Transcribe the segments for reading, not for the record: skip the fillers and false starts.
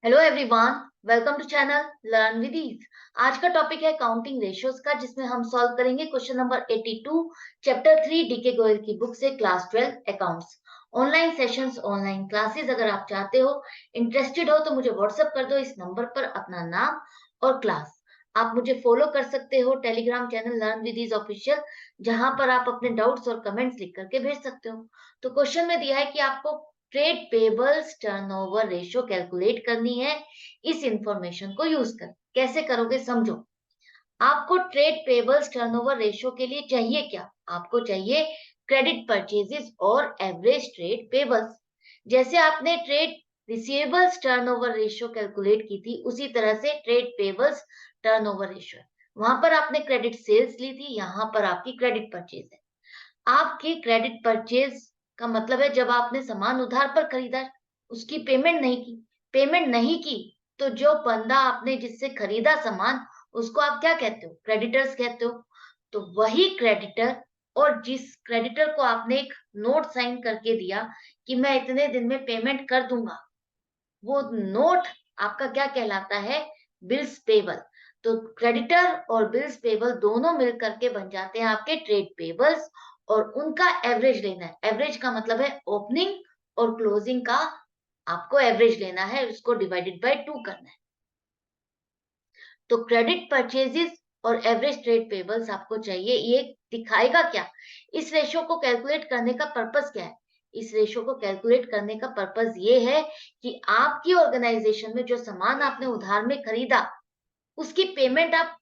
Hello everyone, welcome to channel learn with ease. आज का topic है काउंटिंग रेशियोज का, जिसमें हम सॉल्व करेंगे question number 82 chapter 3 D K Goyal book से, class 12 accounts. Online sessions, online classes अगर आप चाहते हो, इंटरेस्टेड हो तो मुझे व्हाट्सएप कर दो इस नंबर पर अपना नाम और क्लास। आप मुझे फॉलो कर सकते हो telegram channel learn with ease official, जहां पर आप अपने डाउट्स और कमेंट्स लिख करके भेज सकते हो। तो क्वेश्चन में दिया है कि आपको trade payables turnover ratio calculate करनी है इस इंफॉर्मेशन को यूज कर। कैसे करोगे समझो। आपको ट्रेड पेबल्स टर्नओवर रेशियो के लिए चाहिए क्या? आपको चाहिए क्रेडिट परचेजेस और एवरेज ट्रेड पेबल्स। जैसे आपने trade receivables turnover ratio calculate की थी, उसी तरह से ट्रेड पेबल्स टर्नओवर रेशियो है। वहां पर आपने क्रेडिट सेल्स ली थी, यहां पर आपकी क्रेडिट परचेज है। आपकी क्रेडिट परचेज का मतलब है जब आपने सामान उधार पर खरीदा, उसकी पेमेंट नहीं की। पेमेंट नहीं की तो जो बंदा आपने जिससे खरीदा सामान, उसको आप क्या कहते हो? क्रेडिटर्स कहते हो। तो वही क्रेडिटर, और जिस क्रेडिटर को आपने एक नोट साइन करके दिया कि मैं इतने दिन में पेमेंट कर दूंगा, वो नोट आपका क्या कहलाता है? Bills payable. तो क्रेडिटर और बिल्स पेबल दोनों मिल करके बन जाते हैं आपके ट्रेड पेबल्स, और उनका एवरेज लेना है। एवरेज का मतलब है ओपनिंग और क्लोजिंग का आपको एवरेज लेना है, उसको डिवाइडेड बाय 2 करना है। तो क्रेडिट परचेजेस और एवरेज ट्रेड पेबल्स आपको चाहिए। ये दिखाएगा क्या? इस रेशियो को कैलकुलेट करने का पर्पस क्या है? इस रेशियो को कैलकुलेट करने का पर्पस ये है कि आपकी ऑर्गेनाइजेशन में जो सामान आपने उधार में खरीदा, उसकी पेमेंट आप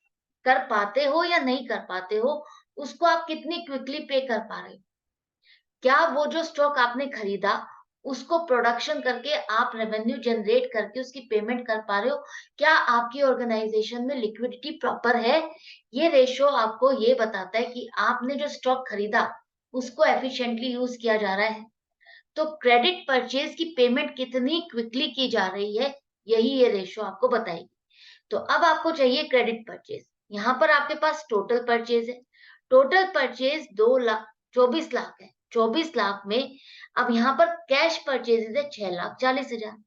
कर पाते हो या नहीं कर पाते हो, उसको आप कितनी क्विकली पे कर पा रहे हो। क्या वो जो स्टॉक आपने खरीदा, उसको प्रोडक्शन करके आप रेवेन्यू जनरेट करके उसकी पेमेंट कर पा रहे हो? क्या आपकी ऑर्गेनाइजेशन में लिक्विडिटी प्रॉपर है? ये रेशियो आपको ये बताता है कि आपने जो स्टॉक खरीदा, उसको एफिशिएंटली यूज किया जा रहा है। तो क्रेडिट परचेज की पेमेंट कितनी क्विकली की जा रही है, यही ये रेशियो आपको बताएगी। तो अब आपको चाहिए क्रेडिट परचेज। यहाँ पर आपके पास टोटल परचेज है। टोटल परचेज 2 लाख 24 लाख है। 24 लाख में अब यहाँ पर कैश परचेज है 6,40,000।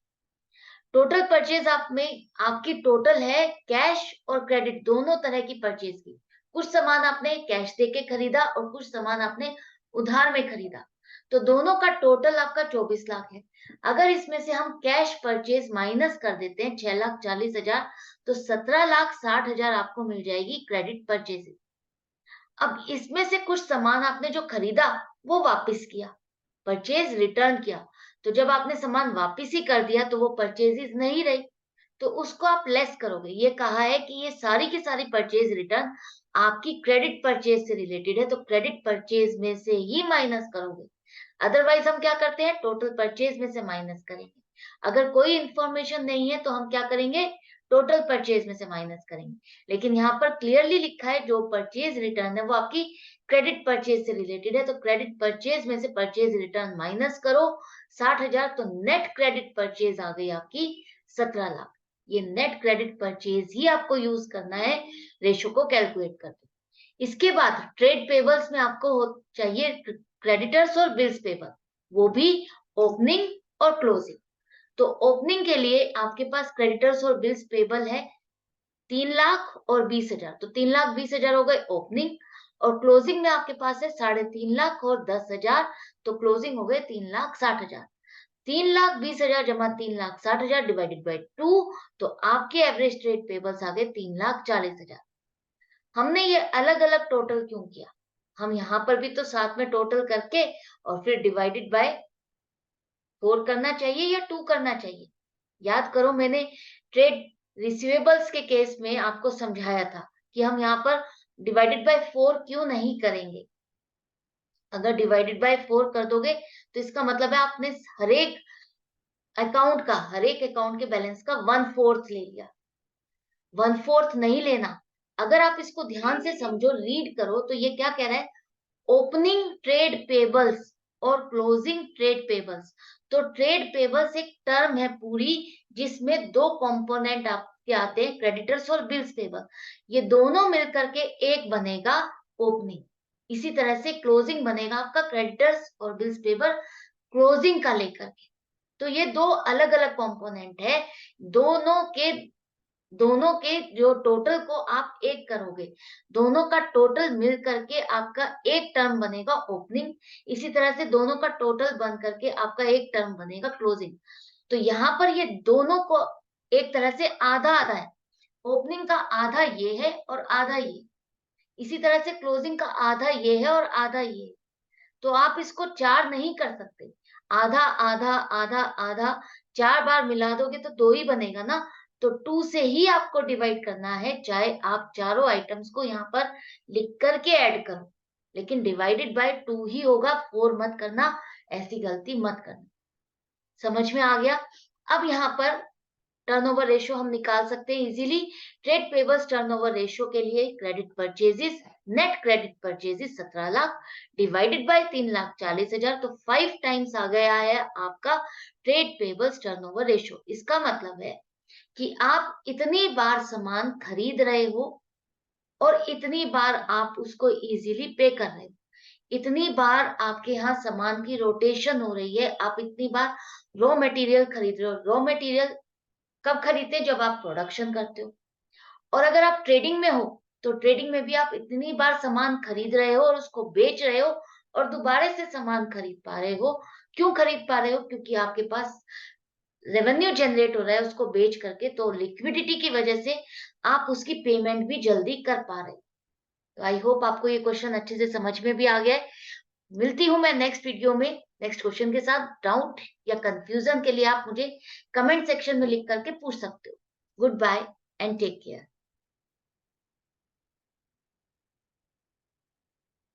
टोटल परचेज आप में आपकी टोटल है कैश और क्रेडिट दोनों तरह की परचेज की। कुछ सामान आपने कैश देके खरीदा और कुछ सामान आपने उधार में खरीदा। तो दोनों का टोटल आपका 24 लाख है। अगर इसमें से हम कैश परचेज माइनस कर देते हैं 6,40,000, तो 17,60,000 आपको मिल जाएगी क्रेडिट परचेज। अब इसमें से कुछ सामान आपने जो खरीदा, वो वापस किया, परचेज रिटर्न किया। तो जब आपने सामान वापस ही कर दिया तो वो परचेजेस नहीं रही, तो उसको आप लेस करोगे। ये कहा है कि ये सारी की सारी परचेज रिटर्न आपकी क्रेडिट परचेज से रिलेटेड है, तो क्रेडिट परचेज में से ही माइनस करोगे। अदरवाइज हम क्या करते हैं? टोटल परचेज में से माइनस करेंगे। अगर कोई इंफॉर्मेशन नहीं है तो हम क्या करेंगे? टोटल परचेज में से माइनस करेंगे। लेकिन यहाँ पर क्लियरली लिखा है जो परचेज रिटर्न है वो आपकी क्रेडिट परचेज से रिलेटेड है, तो क्रेडिट परचेज में से परचेज रिटर्न माइनस करो 60,000, तो नेट क्रेडिट परचेज आ गई आपकी 17 लाख। ये नेट क्रेडिट परचेज ही आपको यूज करना है रेशो को कैलकुलेट करते। इसके बाद ट्रेड पेबल्स में आपको चाहिए क्रेडिटर्स और बिल्स पेबल, वो भी ओपनिंग और क्लोजिंग। तो ओपनिंग के लिए आपके पास क्रेडिटर्स और बिल्स पेबल है 3,20,000, तो 3,20,000 हो गए ओपनिंग। और क्लोजिंग में आपके पास है 3.5 लाख और 10,000, तो क्लोजिंग हो गए 3,60,000। 3,20,000 जमा 3,60,000 डिवाइडेड बाई 2, तो आपके एवरेज ट्रेड पेबल्स आ गए 3,40,000। हमने ये अलग अलग टोटल क्यों किया? हम यहाँ पर भी तो साथ में टोटल करके और फिर डिवाइडेड बाय 4 करना चाहिए या 2 करना चाहिए। याद करो, मैंने ट्रेड रिसीवेबल्स के केस में आपको समझाया था कि हम यहाँ पर डिवाइडेड बाय 4 क्यों नहीं करेंगे। अगर डिवाइडेड बाय 4 कर दोगे तो इसका मतलब है आपने हर एक अकाउंट के बैलेंस का 1/4 ले लिया। 1/4 नहीं लेना। अगर आप इसको ध्यान से समझो, रीड करो, तो ये क्या कह रहा है? ओपनिंग ट्रेड पेबल्स और क्लोजिंग ट्रेड पेबल्स। तो ट्रेड पेबल्स एक टर्म है पूरी, जिसमें 2 कंपोनेंट आपके आते हैं, क्रेडिटर्स और बिल्स पेबल। ये दोनों मिलकर के एक बनेगा ओपनिंग। इसी तरह से क्लोजिंग बनेगा आपका क्रेडिटर्स और बिल्स पेबल क्लोजिंग का लेकर के। तो ये दो अलग अलग कंपोनेंट है, दोनों के दोनों के जो टोटल को आप एक करोगे, दोनों का टोटल मिल करके आपका एक टर्म बनेगा ओपनिंग, इसी तरह से दोनों का टोटल बन करके आपका एक टर्म बनेगा क्लोजिंग। तो यहाँ पर ये दोनों को एक तरह से आधा आधा है, ओपनिंग का आधा ये है और आधा ये, इसी तरह से क्लोजिंग का आधा ये है और आधा ये। तो आप इसको 4 नहीं कर सकते, आधा आधा आधा आधा 4 बार मिला दोगे तो 2 ही बनेगा ना, तो 2 से ही आपको डिवाइड करना है, चाहे आप चारों आइटम्स को यहाँ पर लिख करके ऐड करो, लेकिन डिवाइडेड बाय 2 ही होगा, 4 मत करना, ऐसी गलती मत करना। समझ में आ गया? अब यहाँ पर टर्नओवर रेशियो हम निकाल सकते हैं easily. Trade payables turnover ratio के लिए credit purchases, net credit purchases 17 lakh divided by 3,40,000, तो 5 टाइम्स आ गया है आपका ट्रेड पेबल्स टर्नओवर रेशियो। इसका मतलब है कि आप इतनी बार सामान खरीद रहे हो और इतनी बार आप उसको इजीली पे कर रहे हो, इतनी बार आपके यहाँ सामान की रोटेशन हो रही है, आप इतनी बार रॉ मटेरियल खरीद रहे हो। रॉ मटेरियल कब खरीदते हैं? जब आप प्रोडक्शन करते हो। और अगर आप ट्रेडिंग में हो, तो ट्रेडिंग में भी आप इतनी बार सामान खरीद रहे हो और उसको बेच रहे हो और दोबारा से सामान खरीद पा रहे हो। क्यों खरीद पा रहे हो? क्योंकि आपके पास रेवेन्यू जनरेट हो रहा है उसको बेच करके, तो लिक्विडिटी की वजह से आप उसकी पेमेंट भी जल्दी कर पा रहे हो। तो आई होप आपको ये क्वेश्चन अच्छे से समझ में भी आ गया है। मिलती हूँ मैं नेक्स्ट वीडियो में नेक्स्ट क्वेश्चन के साथ। डाउट या कंफ्यूजन के लिए आप मुझे कमेंट सेक्शन में लिख करके पूछ सकते हो। Good bye and take care.